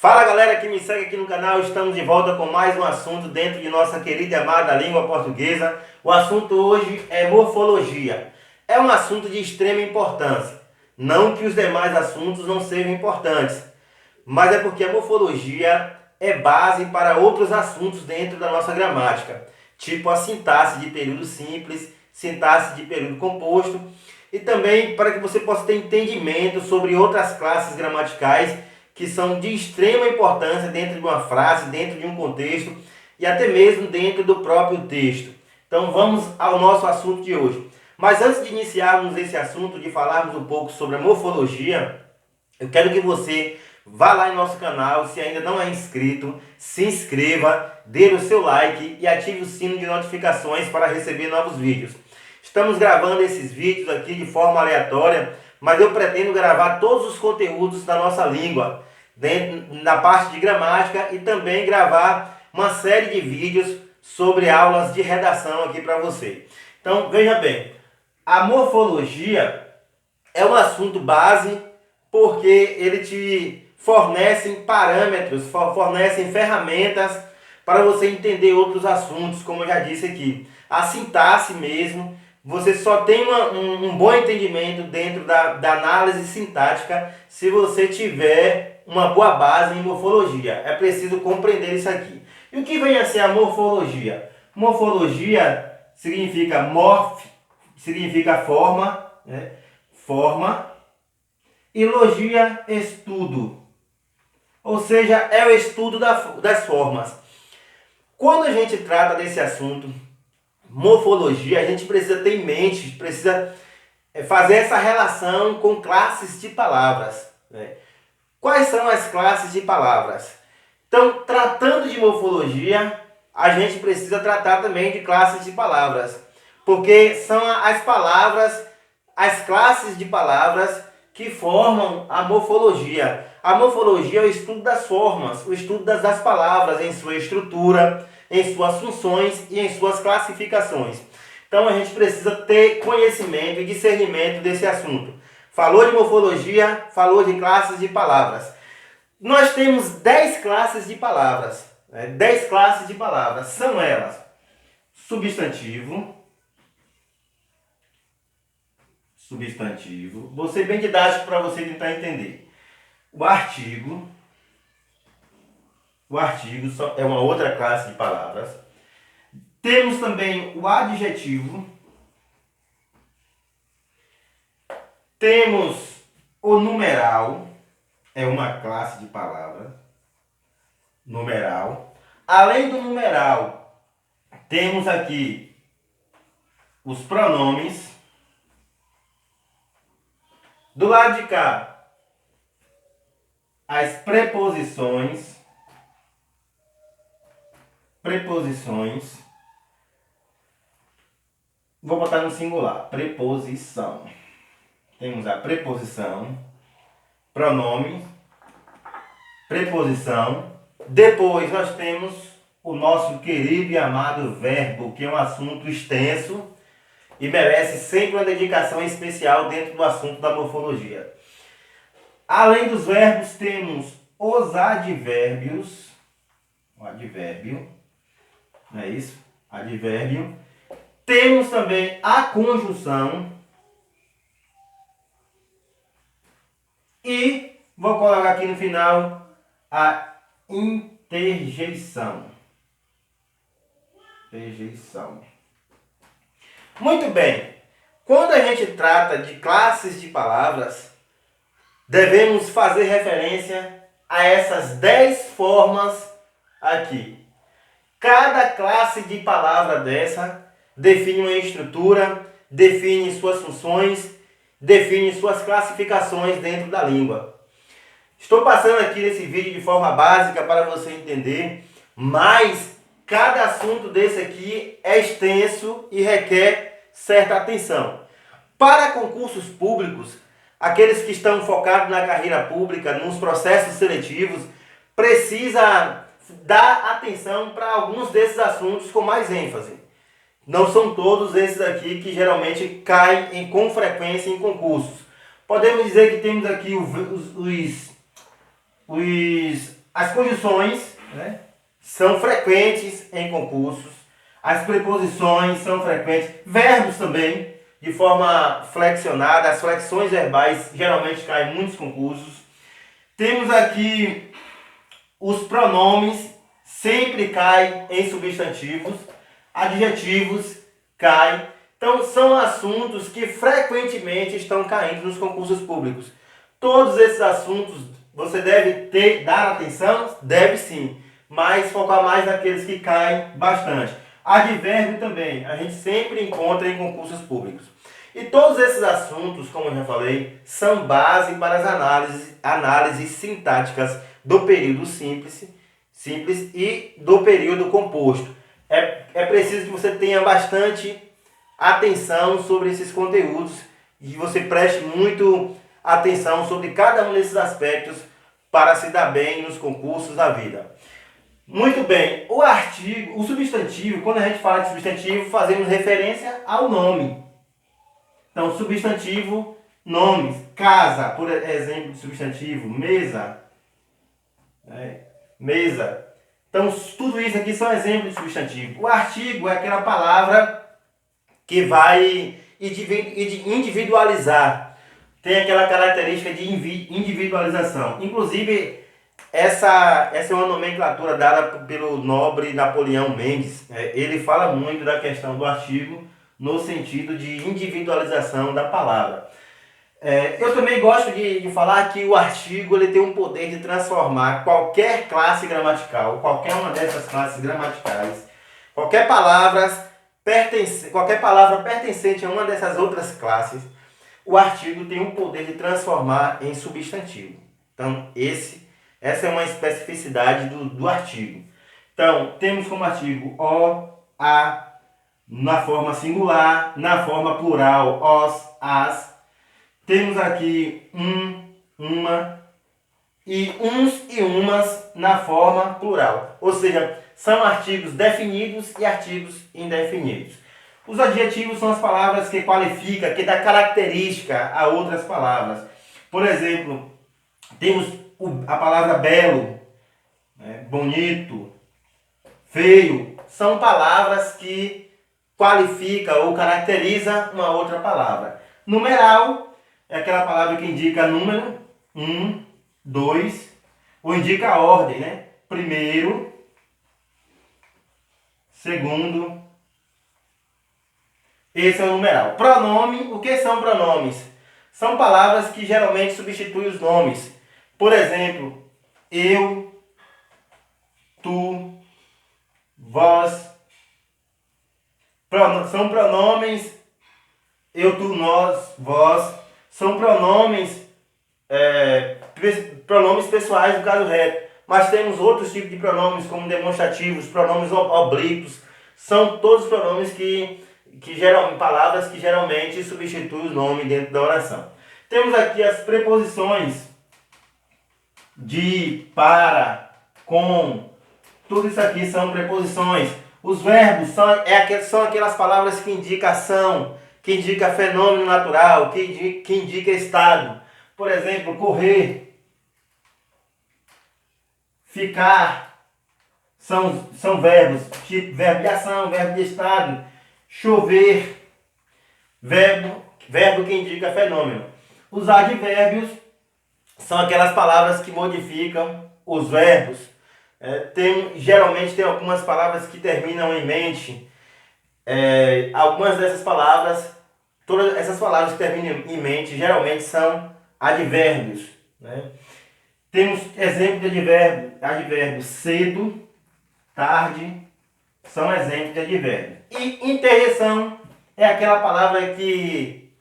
Fala galera que me segue aqui no canal, estamos de volta com mais um assunto dentro de nossa querida e amada língua portuguesa. O assunto hoje é morfologia. É um assunto de extrema importância. Não que os demais assuntos não sejam importantes, mas é porque a morfologia é base para outros assuntos dentro da nossa gramática, tipo a sintaxe de período simples, sintaxe de período composto, e também para que você possa ter entendimento sobre outras classes gramaticais que são de extrema importância dentro de uma frase, dentro de um contexto e até mesmo dentro do próprio texto. Então vamos ao nosso assunto de hoje. Mas antes de iniciarmos esse assunto, de falarmos um pouco sobre a morfologia, eu quero que você vá lá em nosso canal, se ainda não é inscrito, se inscreva, dê o seu like e ative o sino de notificações para receber novos vídeos. Estamos gravando esses vídeos aqui de forma aleatória, mas eu pretendo gravar todos os conteúdos da nossa língua, na parte de gramática, e também gravar uma série de vídeos sobre aulas de redação aqui para você. Então, veja bem, a morfologia é um assunto base porque ele te fornece parâmetros, fornece ferramentas para você entender outros assuntos, como eu já disse aqui. A sintaxe mesmo, você só tem um bom entendimento dentro da análise sintática se você tiver uma boa base em morfologia. É preciso compreender isso aqui. E o que vem a ser a morfologia? Morfologia significa significa forma, né? Forma, e logia, estudo. Ou seja, é o estudo das formas. Quando a gente trata desse assunto, morfologia, a gente precisa ter em mente, precisa fazer essa relação com classes de palavras, né? Quais são as classes de palavras? Então, tratando de morfologia, a gente precisa tratar também de classes de palavras, porque são as palavras, as classes de palavras que formam a morfologia. A morfologia é o estudo das formas, o estudo das palavras em sua estrutura, em suas funções e em suas classificações. Então a gente precisa ter conhecimento e discernimento desse assunto. Falou de morfologia, falou de classes de palavras. Nós temos 10 classes de palavras. 10 classes de palavras. São elas: substantivo. Substantivo. Vou ser bem didático para você tentar entender. O artigo. O artigo é uma outra classe de palavras. Temos também o adjetivo. Temos o numeral. É uma classe de palavra. Numeral. Além do numeral, temos aqui os pronomes. Do lado de cá, as preposições. Preposições. Vou botar no singular. Preposição. Temos a preposição, pronome, preposição. Depois nós temos o nosso querido e amado verbo, que é um assunto extenso e merece sempre uma dedicação especial dentro do assunto da morfologia. Além dos verbos, temos os advérbios. O advérbio. Não é isso? Advérbio. Temos também a conjunção. E vou colocar aqui no final a interjeição. Interjeição. Muito bem. Quando a gente trata de classes de palavras, devemos fazer referência a essas 10 formas aqui. Cada classe de palavra dessa define uma estrutura, define suas funções, define suas classificações dentro da língua. Estou passando aqui nesse vídeo de forma básica para você entender, mas cada assunto desse aqui é extenso e requer certa atenção. Para concursos públicos, aqueles que estão focados na carreira pública, nos processos seletivos, precisa dar atenção para alguns desses assuntos com mais ênfase. Não são todos esses aqui que geralmente caem com frequência em concursos. Podemos dizer que temos aqui As conjunções, né, são frequentes em concursos. As preposições são frequentes. Verbos também, de forma flexionada. As flexões verbais geralmente caem em muitos concursos. Temos aqui os pronomes, sempre caem em substantivos. Adjetivos caem. Então, são assuntos que frequentemente estão caindo nos concursos públicos. Todos esses assuntos você deve dar atenção? Deve sim, mas focar mais naqueles que caem bastante. Advérbio também, a gente sempre encontra em concursos públicos. E todos esses assuntos, como eu já falei, são base para as análises sintáticas do período simples e do período composto. É preciso que você tenha bastante atenção sobre esses conteúdos e você preste muito atenção sobre cada um desses aspectos para se dar bem nos concursos da vida. Muito bem, o artigo, o substantivo, quando a gente fala de substantivo, fazemos referência ao nome. Então, substantivo, nomes. Casa, por exemplo, de substantivo. Mesa. Mesa. Então, tudo isso aqui são exemplos de substantivo. O artigo é aquela palavra que vai individualizar. Tem aquela característica de individualização. Inclusive, essa é uma nomenclatura dada pelo nobre Napoleão Mendes. Ele fala muito da questão do artigo no sentido de individualização da palavra. Eu também gosto de falar que o artigo ele tem um poder de transformar qualquer classe gramatical, qualquer uma dessas classes gramaticais, qualquer palavra pertencente a uma dessas outras classes, o artigo tem um poder de transformar em substantivo. Então, essa é uma especificidade do artigo. Então, temos como artigo o, a, na forma singular, na forma plural, os, as. Temos aqui uma e uns e umas na forma plural. Ou seja, são artigos definidos e artigos indefinidos. Os adjetivos são as palavras que qualificam, que dão característica a outras palavras. Por exemplo, temos a palavra belo, bonito, feio. São palavras que qualificam ou caracterizam uma outra palavra. Numeral é aquela palavra que indica número, 1, 2, ou indica a ordem, né? Primeiro, segundo. Esse é o numeral. Pronome, o que são pronomes? São palavras que geralmente substituem os nomes. Por exemplo, eu, tu, vós. São pronomes eu, tu, nós, vós. São pronomes pessoais no caso reto. Mas temos outros tipos de pronomes, como demonstrativos, pronomes oblíquos. São todos pronomes palavras que geralmente substituem o nome dentro da oração. Temos aqui as preposições de, para, com. Tudo isso aqui são preposições. Os verbos são aquelas palavras que indicam ação, que indica fenômeno natural, que indica estado. Por exemplo, correr, ficar, são verbos, tipo verbo de ação, verbo de estado. Chover, verbo que indica fenômeno. Os advérbios são aquelas palavras que modificam os verbos. Geralmente tem algumas palavras que terminam em mente. Algumas dessas palavras, todas essas palavras que terminam em mente, geralmente são advérbios. Temos exemplo de advérbio cedo, tarde, são exemplos de advérbio. E interjeição é aquela palavra que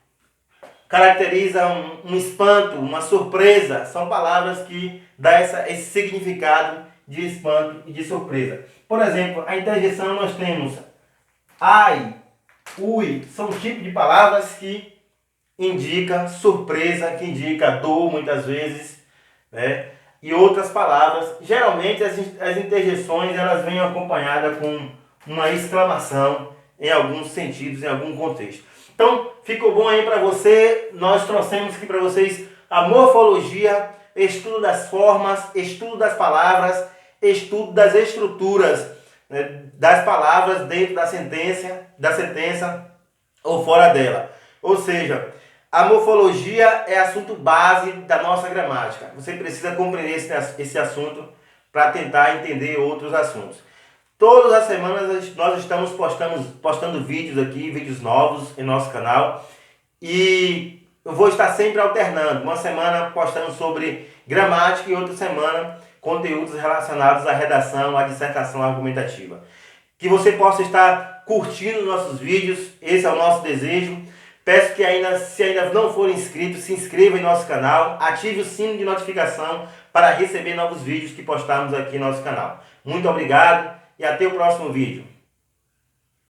caracteriza um espanto, uma surpresa. São palavras que dão esse significado de espanto e de surpresa. Por exemplo, a interjeição nós temos ai, ui, são tipos de palavras que indicam surpresa, que indicam dor muitas vezes, e outras palavras. Geralmente as interjeições elas vêm acompanhadas com uma exclamação em alguns sentidos, em algum contexto. Então, ficou bom aí para você. Nós trouxemos aqui para vocês a morfologia. estudo das formas, estudo das palavras, estudo das estruturas, né, das palavras dentro da sentença ou fora dela. Ou seja, a morfologia é assunto base da nossa gramática. Você precisa compreender esse assunto para tentar entender outros assuntos. Todas as semanas nós estamos postando vídeos aqui, vídeos novos em nosso canal. E eu vou estar sempre alternando. Uma semana postando sobre gramática e outra semana conteúdos relacionados à redação, à dissertação argumentativa. Que você possa estar curtindo nossos vídeos, esse é o nosso desejo. Peço que se ainda não for inscrito, se inscreva em nosso canal, ative o sino de notificação para receber novos vídeos que postamos aqui no nosso canal. Muito obrigado e até o próximo vídeo.